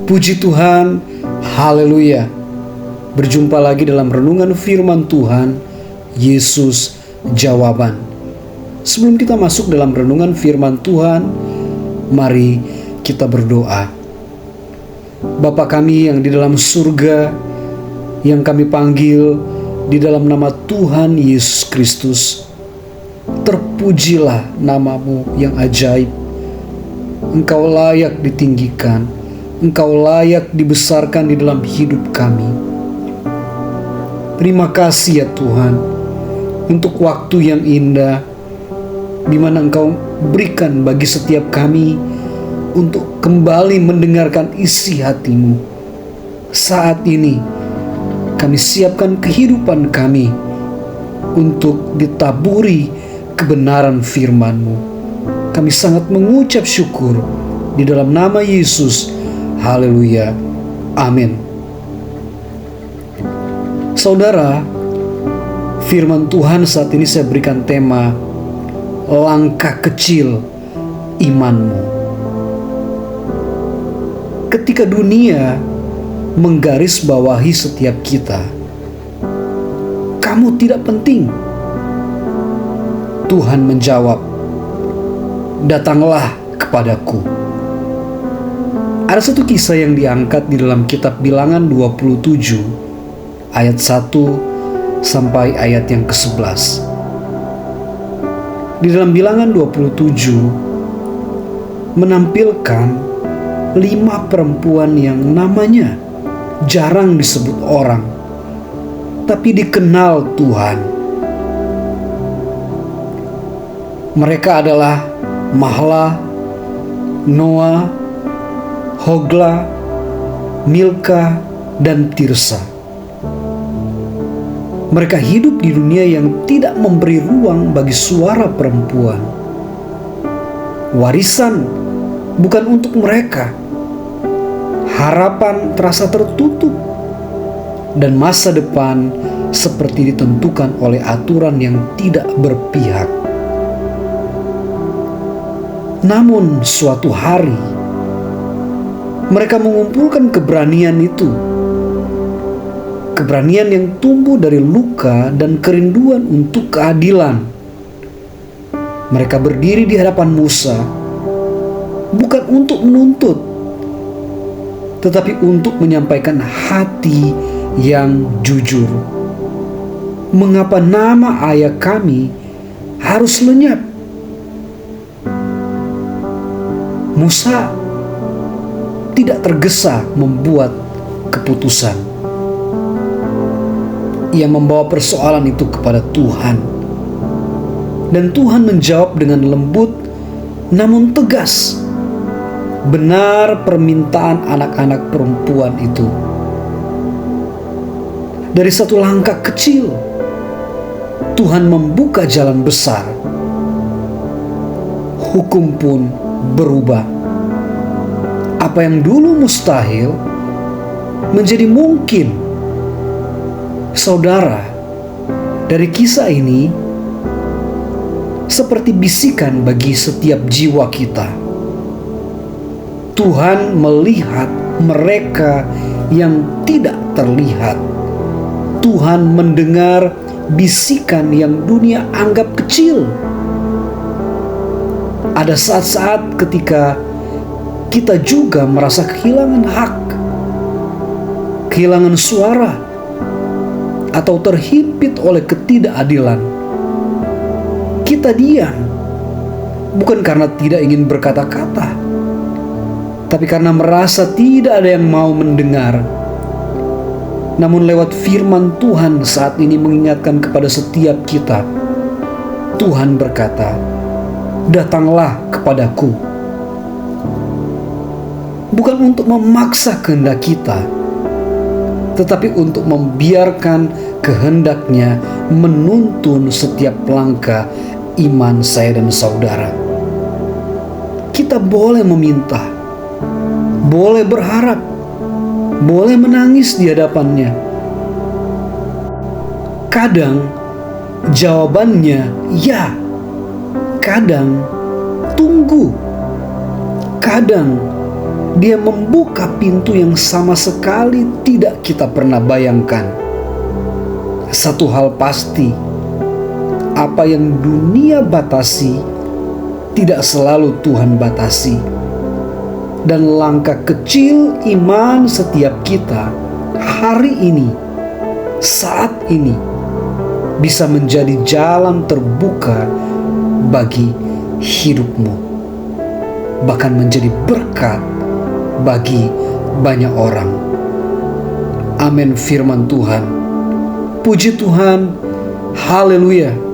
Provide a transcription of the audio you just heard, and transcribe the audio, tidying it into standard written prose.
Puji Tuhan, haleluya. Berjumpa lagi dalam renungan firman Tuhan, Yesus Jawaban. Sebelum kita masuk dalam renungan firman Tuhan, mari kita berdoa. Bapa kami yang di dalam surga, yang kami panggil di dalam nama Tuhan Yesus Kristus, terpujilah namamu yang ajaib. Engkau layak ditinggikan, Engkau layak dibesarkan di dalam hidup kami. Terima kasih ya Tuhan, untuk waktu yang indah di mana Engkau berikan bagi setiap kami untuk kembali mendengarkan isi hati-Mu. Saat ini kami siapkan kehidupan kami untuk ditaburi kebenaran firman-Mu. Kami sangat mengucap syukur di dalam nama Yesus. Haleluya. Amin. Saudara, firman Tuhan saat ini saya berikan tema langkah kecil imanmu. Ketika dunia menggarisbawahi setiap kita, kamu tidak penting, Tuhan menjawab, datanglah kepadaku. Ada satu kisah yang diangkat di dalam kitab Bilangan 27 ayat 1 sampai ayat yang ke-11. Di dalam Bilangan 27 menampilkan 5 perempuan yang namanya jarang disebut orang, tapi dikenal Tuhan. Mereka adalah Mahla, Noa, Hogla, Milka, dan Tirsa. Mereka hidup di dunia yang tidak memberi ruang bagi suara perempuan. Warisan bukan untuk mereka. Harapan terasa tertutup, dan masa depan seperti ditentukan oleh aturan yang tidak berpihak. Namun suatu hari mereka mengumpulkan keberanian itu. Keberanian yang tumbuh dari luka dan kerinduan untuk keadilan. Mereka berdiri di hadapan Musa, bukan untuk menuntut, tetapi untuk menyampaikan hati yang jujur. Mengapa nama ayah kami harus lenyap? Musa tidak tergesa membuat keputusan. Ia membawa persoalan itu kepada Tuhan. Dan Tuhan menjawab dengan lembut namun tegas. Benar permintaan anak-anak perempuan itu. Dari satu langkah kecil, Tuhan membuka jalan besar. Hukum pun berubah. Apa yang dulu mustahil menjadi mungkin. Saudara, dari kisah ini seperti bisikan bagi setiap jiwa kita. Tuhan melihat mereka yang tidak terlihat. Tuhan mendengar bisikan yang dunia anggap kecil. Ada saat-saat ketika kita juga merasa kehilangan hak, kehilangan suara, atau terhimpit oleh ketidakadilan. Kita diam, bukan karena tidak ingin berkata-kata, tapi karena merasa tidak ada yang mau mendengar. Namun lewat firman Tuhan saat ini mengingatkan kepada setiap kita. Tuhan berkata, datanglah kepadaku. Bukan untuk memaksa kehendak kita, tetapi untuk membiarkan kehendaknya menuntun setiap langkah iman saya dan saudara. Kita boleh meminta, boleh berharap, boleh menangis di hadapannya. Kadang jawabannya ya, kadang tunggu, kadang Dia membuka pintu yang sama sekali tidak kita pernah bayangkan. Satu hal pasti, apa yang dunia batasi tidak selalu Tuhan batasi. Dan langkah kecil iman setiap kita hari ini, saat ini, bisa menjadi jalan terbuka bagi hidupmu, bahkan menjadi berkat bagi banyak orang. Amin firman Tuhan. Puji Tuhan. Haleluya.